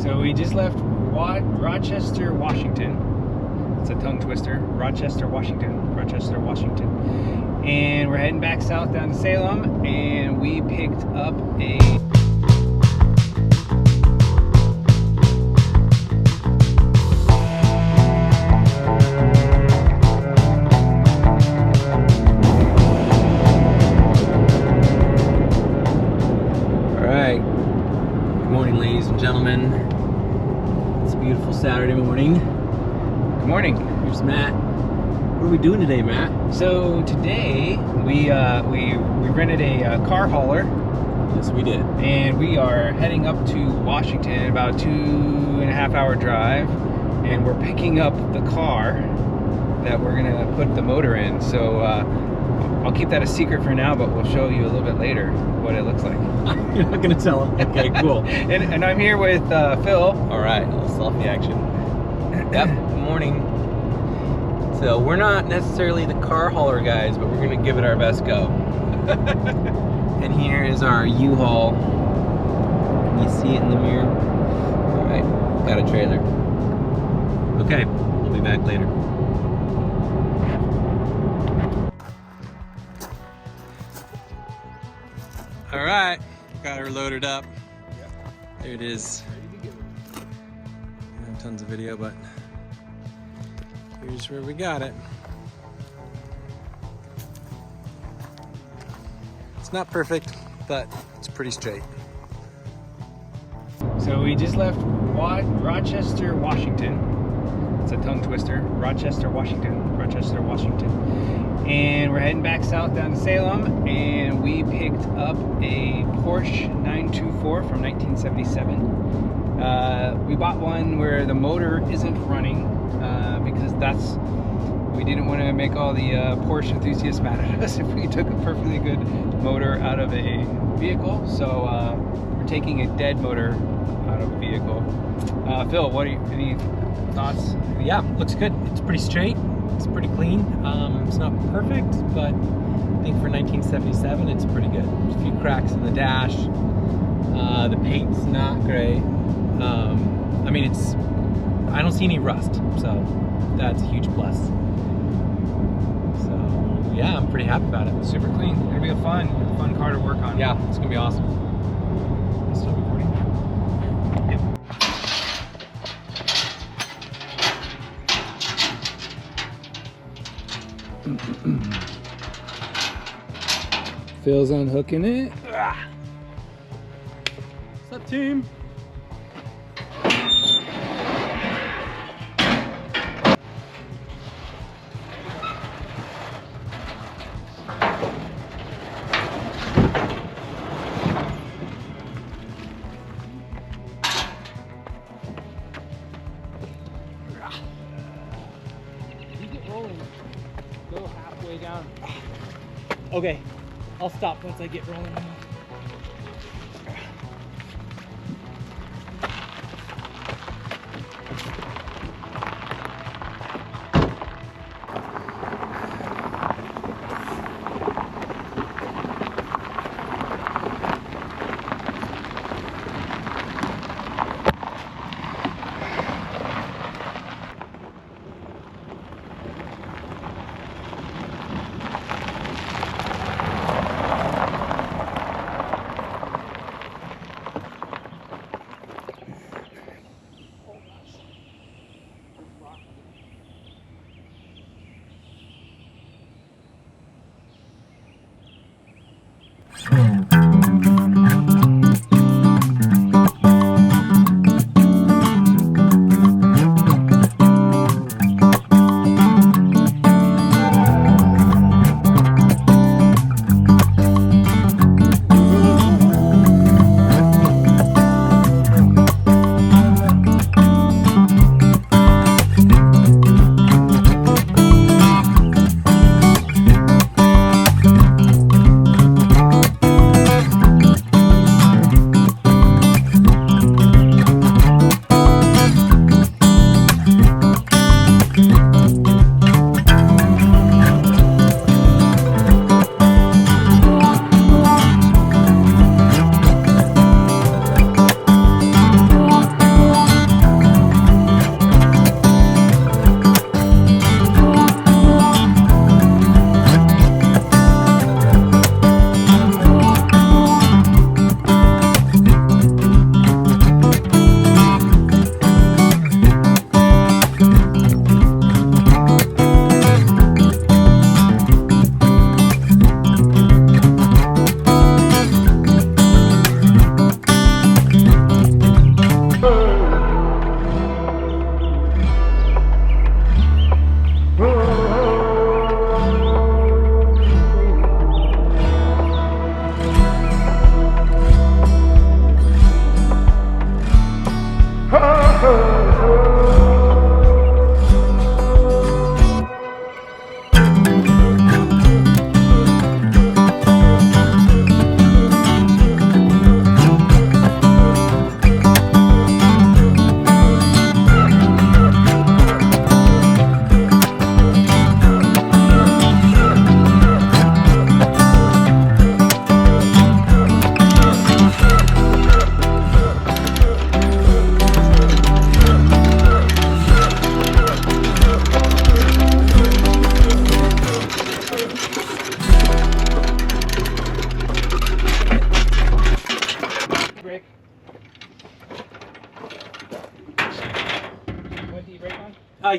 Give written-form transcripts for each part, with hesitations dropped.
So we just left Rochester, Washington. It's a tongue twister. Rochester, Washington. And we're heading back south down to Salem, and we picked up a gentlemen, it's a beautiful Saturday morning. Good morning. Here's Matt. What are we doing today, Matt? So today we rented a car hauler. Yes, we did. And we are heading up to Washington, about a 2.5 hour drive, and we're picking up the car that we're gonna put the motor in. So I'll keep that a secret for now, but we'll show you a little bit later what it looks like. You're not gonna tell them? Okay, cool. and I'm here with Phil. All right, a little selfie action. Yep, good morning. So we're not necessarily the car hauler guys, but we're gonna give it our best go. And here is our U-Haul. Can you see it in the mirror? All right, got a trailer. Okay, we'll be back later. All right, got her loaded up. There it is. Tons of video, but here's where we got it. It's not perfect, but it's pretty straight. So we just left Rochester, Washington. It's a tongue twister. Rochester, Washington. And we're heading back south down to Salem, and we picked up a Porsche 924 from 1977. We bought one where the motor isn't running because we didn't want to make all the Porsche enthusiasts mad at us if we took a perfectly good motor out of a vehicle. So we're taking a dead motor out of a vehicle. Phil, any thoughts? Yeah, looks good. It's pretty straight. It's pretty clean. It's not perfect, but I think for 1977, it's pretty good. There's a few cracks in the dash. The paint's not great. I mean, I don't see any rust, so that's a huge plus. So yeah, I'm pretty happy about it. Super clean. It's gonna be a fun car to work on. Yeah, it's gonna be awesome. Still recording? Yep. Phil's unhooking it. What's up, team? You get rolling. Go halfway down. Okay, I'll stop once I get rolling.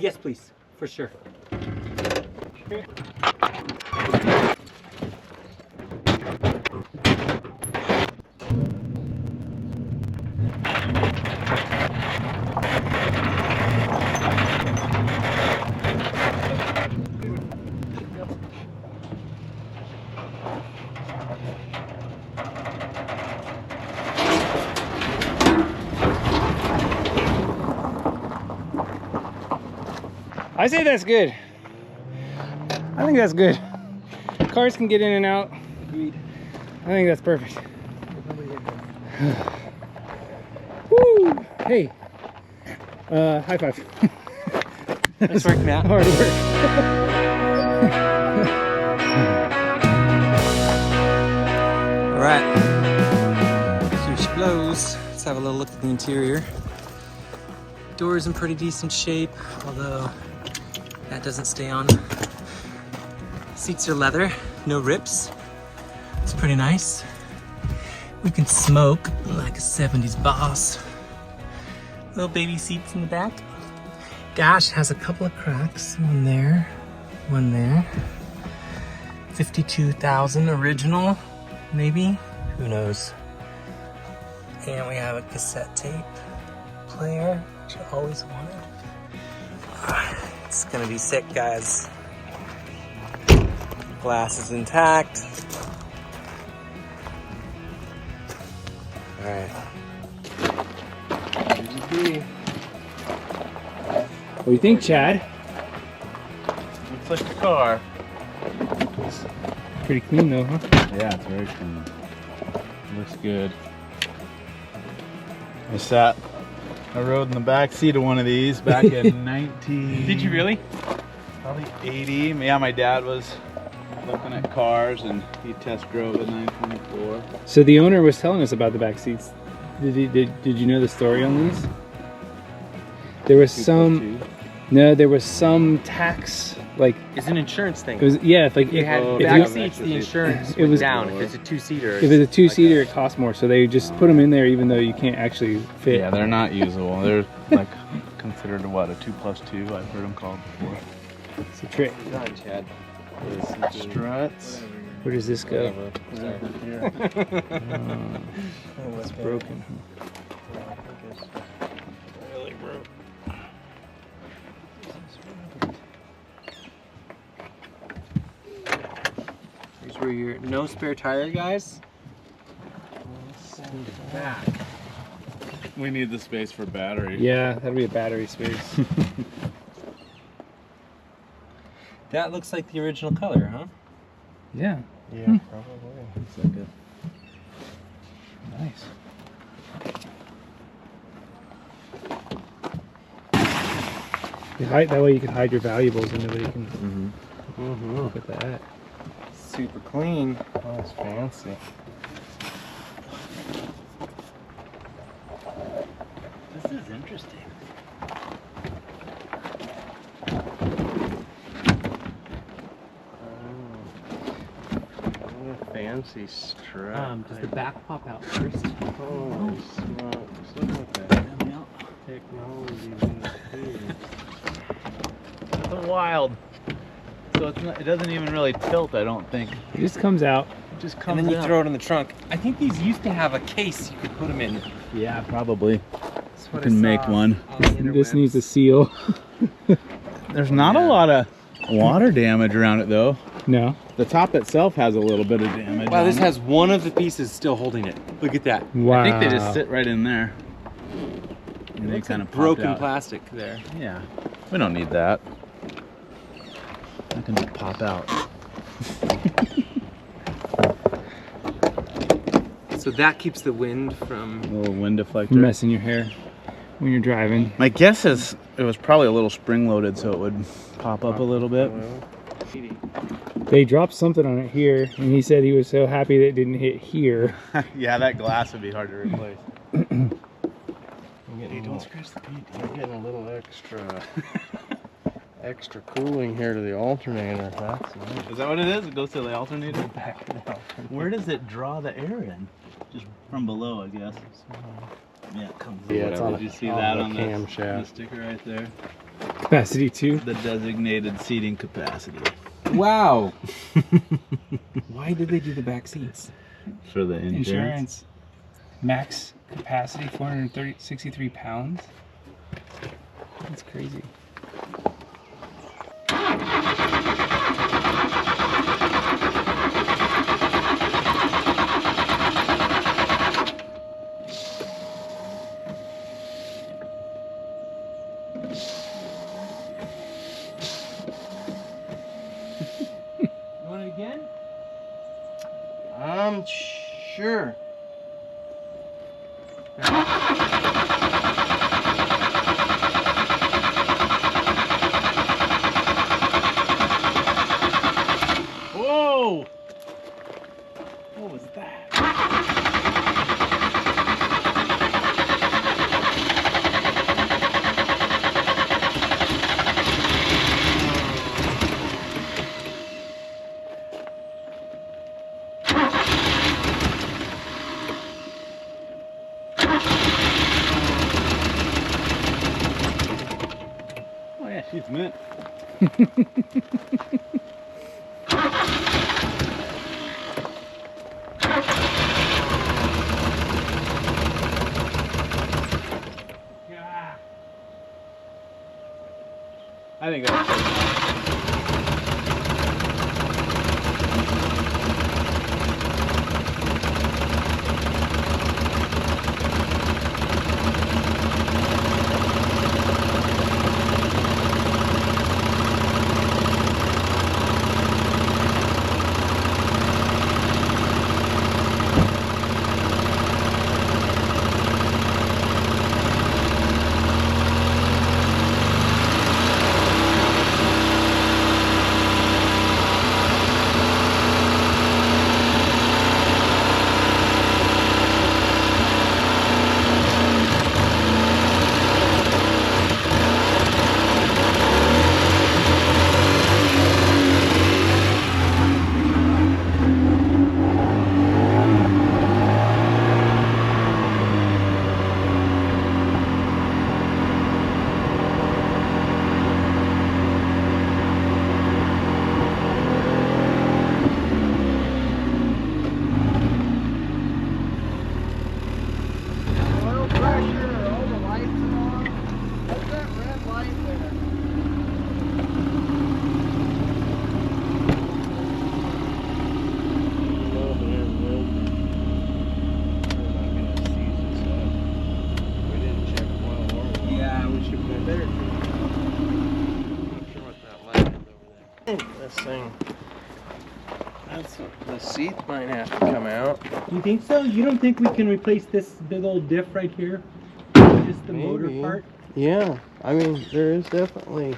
Yes, please, for sure. I say that's good. I think that's good. Cars can get in and out. Agreed. I think that's perfect. Woo! Hey. High five. Nice work, Matt. Hard work. All right. Switch blows. Let's have a little look at the interior. Door's in pretty decent shape, although that doesn't stay on. Seats are leather, no rips. It's pretty nice. We can smoke like a 70s boss. Little baby seats in the back. Dash has a couple of cracks, one there, one there. 52,000 original, maybe, who knows. And we have a cassette tape player, which I always wanted. It's gonna be sick, guys. Glass is intact. All right. What do you think, Chad? Looks like the car. Pretty clean though, huh? Yeah, it's very clean. Looks good. I rode in the back seat of one of these back in 19... Did you really? Probably 80. Yeah, my dad was looking at cars and he test drove a 924. So the owner was telling us about the back seats. Did you know the story on these? There was some... No, there was some tax, like... It's an insurance thing. It was, yeah, if like... If you had if back you- seats, the insurance It was down. If it's a two-seater. If it's a two-seater, it costs more, so they just put them in there even though you can't actually fit. Yeah, they're not usable. They're like considered what, a 2+2? I've heard them called before. It's a trick. Done, Chad. Struts. Where does this go? Here. It's broken. Really broke. Here's where your no spare tire, guys. Send it back. We need the space for battery. Yeah, that'll be a battery space. That looks like the original color, huh? Yeah. Yeah, probably. Looks like it. Nice. That way you can hide your valuables and nobody can look at that. Super clean. Oh, it's fancy. This is interesting. Fancy strap. Does the back pop out first? Holy smokes, look at that. Technology in here. That's wild. So it's not, it doesn't even really tilt, I don't think. It just comes out. It just comes And then you out. throw it in the trunk. I think these used to have a case you could put them in. Yeah, probably. It's That's what You can I make saw one. on the This interwebs. needs a seal. There's not a lot of water damage around it though. No. The top itself has a little bit of damage. Wow, on this it. has one of the pieces still holding it. Look at that. Wow. I think they just sit right in there. And they Looks kind like of broken plastic there. Yeah, we don't need that. I can just pop out. So that keeps the wind from... A little wind deflector. Messing your hair when you're driving. My guess is it was probably a little spring loaded, so it would pop up a little bit. They dropped something on it here, and he said he was so happy that it didn't hit here. Yeah, that glass would be hard to replace. Hey, don't scratch the paint. I'm getting a little extra cooling here to the alternator. That's nice. Is that what it is? It goes to the alternator? Back to the alternator. Where does it draw the air in? Just from below, I guess. Yeah, it comes in. Yeah, it's on Did you see on that the on the camshaft. sticker right there? Capacity 2. The designated seating capacity. Wow. Why did they do the back seats? For the insurance. Insurance. Max capacity 463 pounds. That's crazy. You want it again? Sure. Whoa! What was that? Oh yeah, she's mint. I think that's Oil pressure, all the lights on. What's that red light there? Yeah, we should put better. Not sure what that light is over there. This thing. The seat might have to come out. You think so? You don't think we can replace this big old diff right here? Just the motor Maybe. part? Yeah, I mean there is definitely.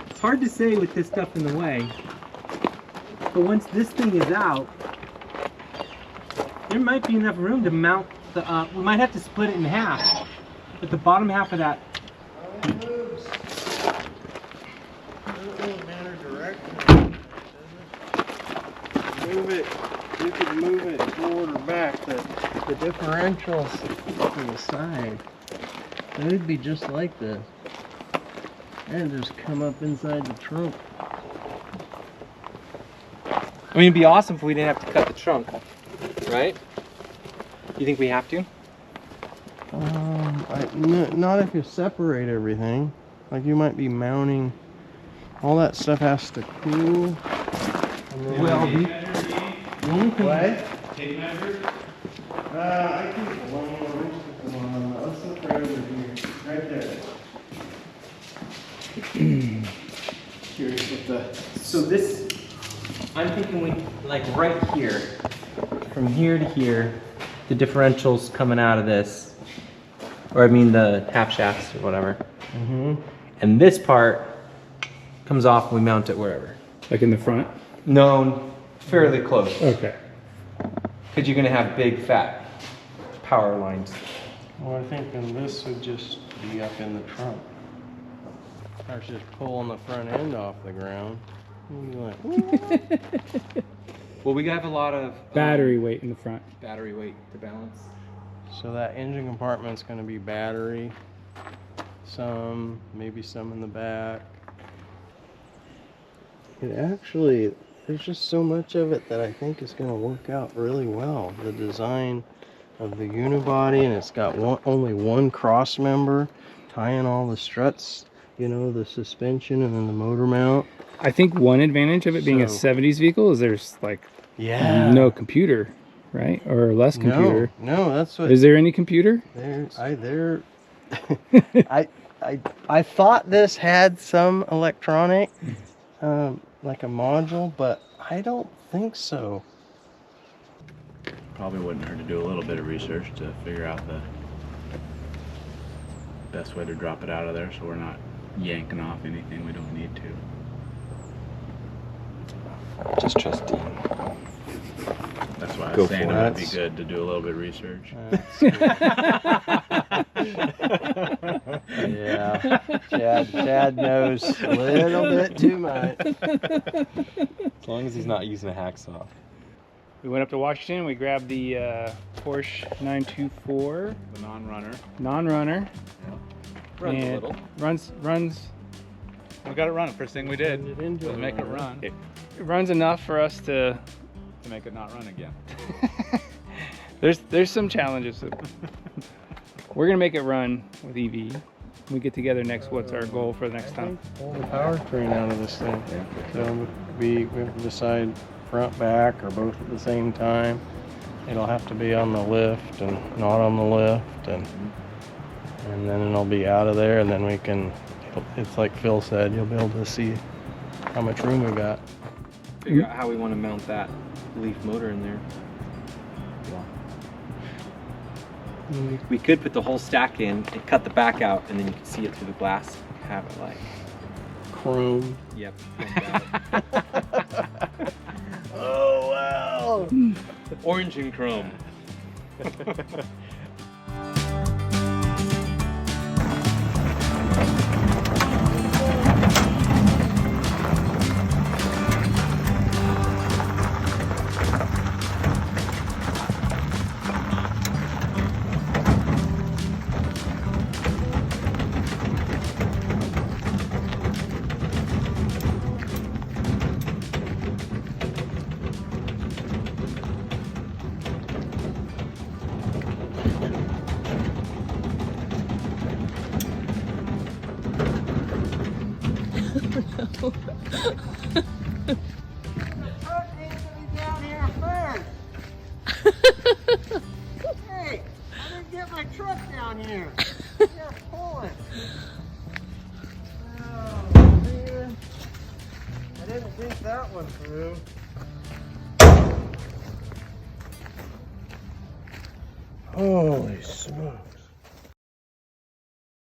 It's hard to say with this stuff in the way. But once this thing is out, there might be enough room to mount the, we might have to split it in half. But the bottom half of that, It moves. Doesn't really matter direction. Move it. You can move it forward or back. The differentials to the side. It would be just like this. And just come up inside the trunk. I mean, it'd be awesome if we didn't have to cut the trunk, right? You think we have to? Not if you separate everything. Like you might be mounting. All that stuff has to cool. Well, What? Tape measure? I can put one more. Let's look right over here. Right there. Curious what the... so this, I'm thinking we, like right here, from here to here, the differential's coming out of this, or I mean the half shafts or whatever. And this part comes off and we mount it wherever. Like in the front? No, fairly close. Okay. Because you're gonna have big fat power lines. Well, I think then this would just be up in the trunk. I was just pulling the front end off the ground. You'd be like, Well, we have a lot of Battery weight in the front. battery weight to balance. so that engine compartment's going to be battery. Some, maybe some in the back. It actually, there's just so much of it that I think is going to work out really well. The design of the unibody, and it's got only one cross member tying all the struts, you know, the suspension and then the motor mount. I think one advantage of it being a So- 70s vehicle is there's like no computer, right? Or less computer. No, that's what. Is there any computer? I thought this had some electronic, like a module, but I don't think so. Probably wouldn't hurt to do a little bit of research to figure out the best way to drop it out of there so we're not yanking off anything we don't need to. Just trust Dean. That's why I Go was saying for it it. might be good to do a little bit of research. Yeah, Chad knows a little bit too much. As long as he's not using a hacksaw. We went up to Washington. We grabbed the Porsche 924 The non-runner. non-runner. Runs a And little. Runs. We got it running. First thing we did Into was make it run. It runs enough for us to. To make it not run again. There's some challenges. We're gonna make it run with EV. When we get together next, what's our goal for the next time? Pull the powertrain out of this thing. So we have to decide front, back, or both at the same time. It'll have to be on the lift and not on the lift, and then it'll be out of there, and then we can. It's like Phil said, you'll be able to see how much room we got. Figure out how we want to mount that Leaf motor in there. We could put the whole stack in and cut the back out, and then you can see it through the glass. Have it like, Chrome. yep. Oh wow! Orange and chrome. Hey, I didn't get my truck down here. You're pulling. Oh, man. I didn't think that one through. Holy smokes.